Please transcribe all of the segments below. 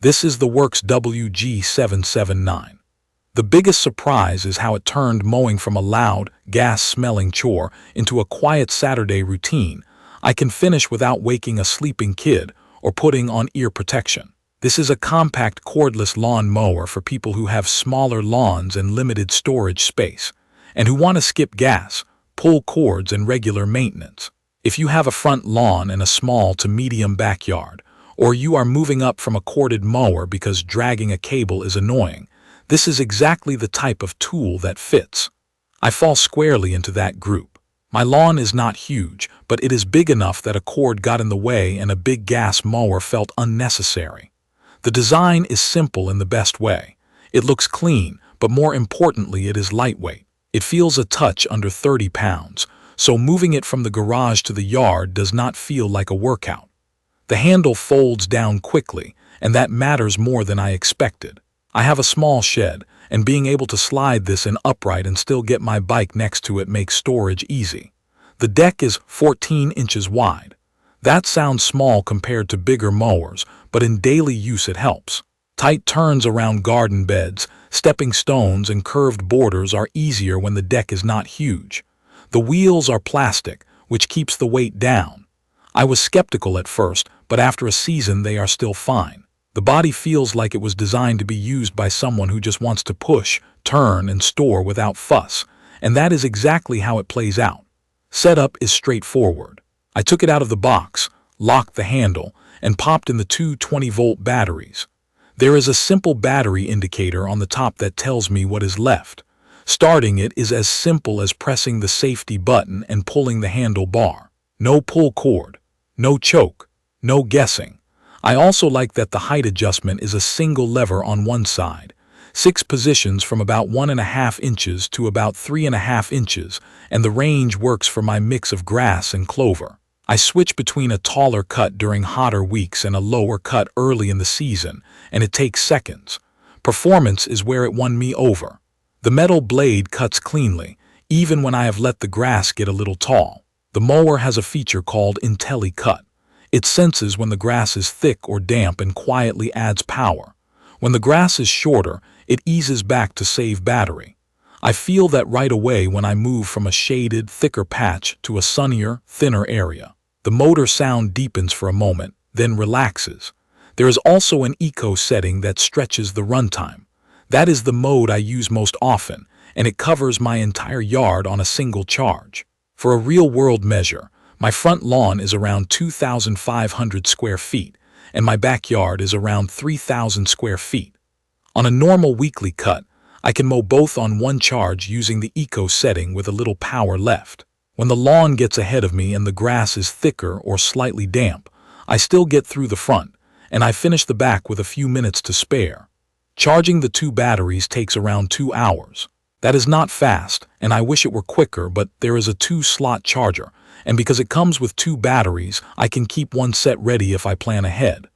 This is the WORX WG779. The biggest surprise is how it turned mowing from a loud, gas-smelling chore into a quiet Saturday routine I can finish without waking a sleeping kid or putting on ear protection. This is a compact cordless lawn mower for people who have smaller lawns and limited storage space, and who want to skip gas, pull cords, and regular maintenance. If you have a front lawn and a small to medium backyard, or you are moving up from a corded mower because dragging a cable is annoying, this is exactly the type of tool that fits. I fall squarely into that group. My lawn is not huge, but it is big enough that a cord got in the way and a big gas mower felt unnecessary. The design is simple in the best way. It looks clean, but more importantly, it is lightweight. It feels a touch under 30 pounds, so moving it from the garage to the yard does not feel like a workout. The handle folds down quickly, and that matters more than I expected. I have a small shed, and being able to slide this in upright and still get my bike next to it makes storage easy. The deck is 14 inches wide. That sounds small compared to bigger mowers, but in daily use it helps. Tight turns around garden beds, stepping stones, and curved borders are easier when the deck is not huge. The wheels are plastic, which keeps the weight down. I was skeptical at first, but after a season they are still fine. The body feels like it was designed to be used by someone who just wants to push, turn, and store without fuss, and that is exactly how it plays out. Setup is straightforward. I took it out of the box, locked the handle, and popped in the two 20-volt batteries. There is a simple battery indicator on the top that tells me what is left. Starting it is as simple as pressing the safety button and pulling the handle bar. No pull cord, no choke, no guessing. I also like that the height adjustment is a single lever on one side, 6 positions from about 1.5 inches to about 3.5 inches, and the range works for my mix of grass and clover. I switch between a taller cut during hotter weeks and a lower cut early in the season, and it takes seconds. Performance is where it won me over. The metal blade cuts cleanly, even when I have let the grass get a little tall. The mower has a feature called Intellicut. It senses when the grass is thick or damp and quietly adds power. When the grass is shorter, it eases back to save battery. I feel that right away when I move from a shaded, thicker patch to a sunnier, thinner area. The motor sound deepens for a moment, then relaxes. There is also an eco setting that stretches the runtime. That is the mode I use most often, and it covers my entire yard on a single charge. For a real-world measure, my front lawn is around 2,500 square feet, and my backyard is around 3,000 square feet. On a normal weekly cut, I can mow both on one charge using the eco setting with a little power left. When the lawn gets ahead of me and the grass is thicker or slightly damp, I still get through the front, and I finish the back with a few minutes to spare. Charging the two batteries takes around 2 hours. That is not fast, and I wish it were quicker, but there is a 2-slot charger, and because it comes with 2 batteries, I can keep one set ready if I plan ahead.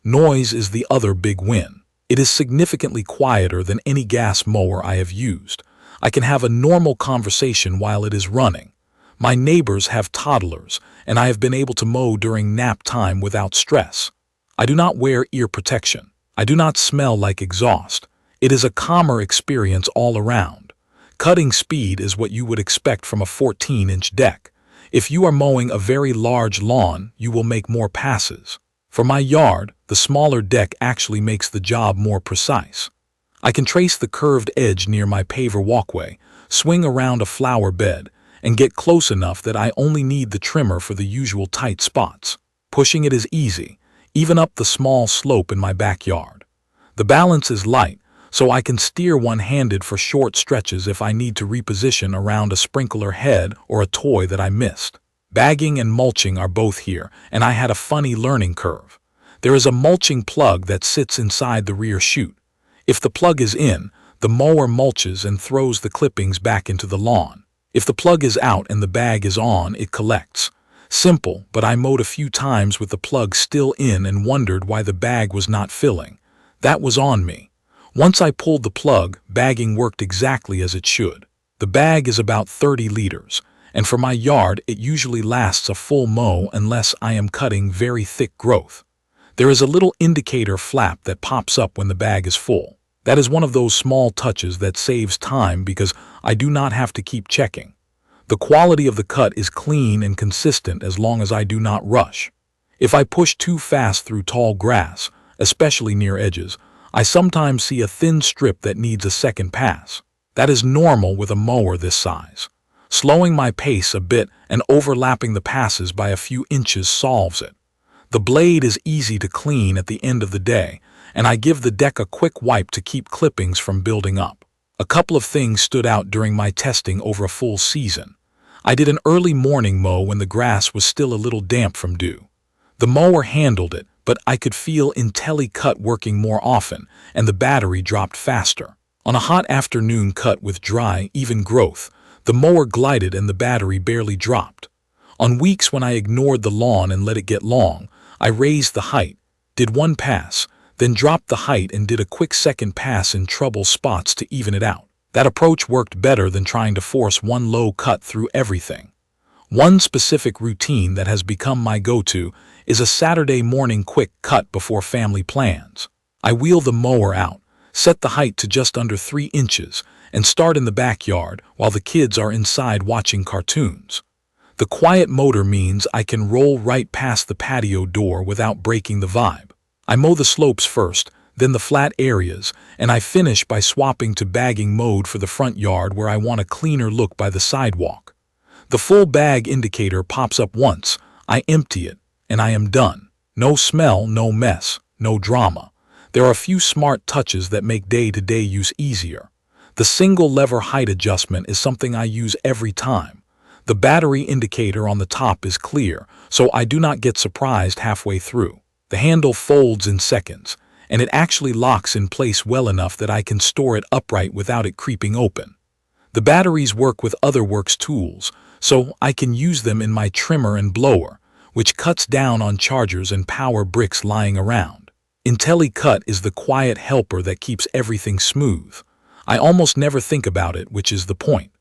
Noise is the other big win. It is significantly quieter than any gas mower I have used. I can have a normal conversation while it is running. My neighbors have toddlers, and I have been able to mow during nap time without stress. I do not wear ear protection. I do not smell like exhaust. It is a calmer experience all around. Cutting speed is what you would expect from a 14-inch deck. If you are mowing a very large lawn, you will make more passes. For my yard, the smaller deck actually makes the job more precise. I can trace the curved edge near my paver walkway, swing around a flower bed, and get close enough that I only need the trimmer for the usual tight spots. Pushing it is easy, even up the small slope in my backyard. The balance is light, so I can steer one-handed for short stretches if I need to reposition around a sprinkler head or a toy that I missed. Bagging and mulching are both here, and I had a funny learning curve. There is a mulching plug that sits inside the rear chute. If the plug is in, the mower mulches and throws the clippings back into the lawn. If the plug is out and the bag is on, it collects. Simple, but I mowed a few times with the plug still in and wondered why the bag was not filling. That was on me. Once I pulled the plug, bagging worked exactly as it should. The bag is about 30 liters, and for my yard it usually lasts a full mow unless I am cutting very thick growth. There is a little indicator flap that pops up when the bag is full. That is one of those small touches that saves time because I do not have to keep checking. The quality of the cut is clean and consistent as long as I do not rush. If I push too fast through tall grass, especially near edges, I sometimes see a thin strip that needs a second pass. That is normal with a mower this size. Slowing my pace a bit and overlapping the passes by a few inches solves it. The blade is easy to clean at the end of the day, and I give the deck a quick wipe to keep clippings from building up. A couple of things stood out during my testing over a full season. I did an early morning mow when the grass was still a little damp from dew. The mower handled it, but I could feel Intellicut working more often, and the battery dropped faster. On a hot afternoon cut with dry, even growth, the mower glided and the battery barely dropped. On weeks when I ignored the lawn and let it get long, I raised the height, did one pass, then dropped the height and did a quick second pass in trouble spots to even it out. That approach worked better than trying to force one low cut through everything. One specific routine that has become my go-to is a Saturday morning quick cut before family plans. I wheel the mower out, set the height to just under 3 inches, and start in the backyard while the kids are inside watching cartoons. The quiet motor means I can roll right past the patio door without breaking the vibe. I mow the slopes first, then the flat areas, and I finish by swapping to bagging mode for the front yard where I want a cleaner look by the sidewalk. The full bag indicator pops up once, I empty it, and I am done. No smell, no mess, no drama. There are a few smart touches that make day-to-day use easier. The single lever height adjustment is something I use every time. The battery indicator on the top is clear, so I do not get surprised halfway through. The handle folds in seconds, and it actually locks in place well enough that I can store it upright without it creeping open. The batteries work with other WORX tools, so I can use them in my trimmer and blower, which cuts down on chargers and power bricks lying around. Intellicut is the quiet helper that keeps everything smooth. I almost never think about it, which is the point.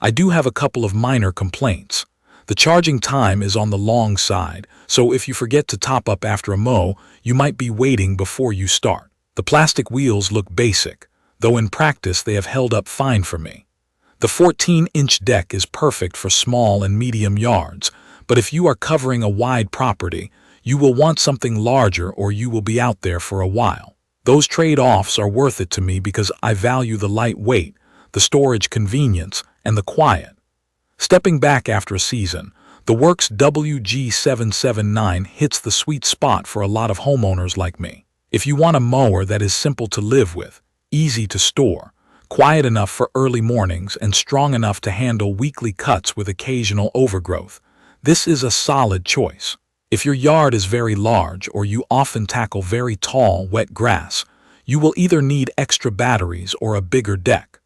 I do have a couple of minor complaints. The charging time is on the long side, so if you forget to top up after a mow, you might be waiting before you start. The plastic wheels look basic, though in practice they have held up fine for me. The 14-inch deck is perfect for small and medium yards, but if you are covering a wide property, you will want something larger or you will be out there for a while. Those trade-offs are worth it to me because I value the light weight, the storage convenience, and the quiet. Stepping back after a season, the WORX WG779 hits the sweet spot for a lot of homeowners like me. If you want a mower that is simple to live with, easy to store, quiet enough for early mornings, and strong enough to handle weekly cuts with occasional overgrowth, this is a solid choice. If your yard is very large or you often tackle very tall, wet grass, you will either need extra batteries or a bigger deck.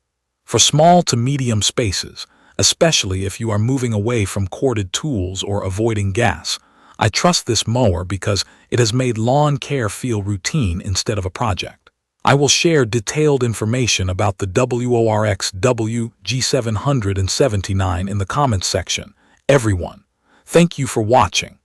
For small to medium spaces, especially if you are moving away from corded tools or avoiding gas, I trust this mower because it has made lawn care feel routine instead of a project. I will share detailed information about the WORX WG779 in the comments section. Everyone, thank you for watching.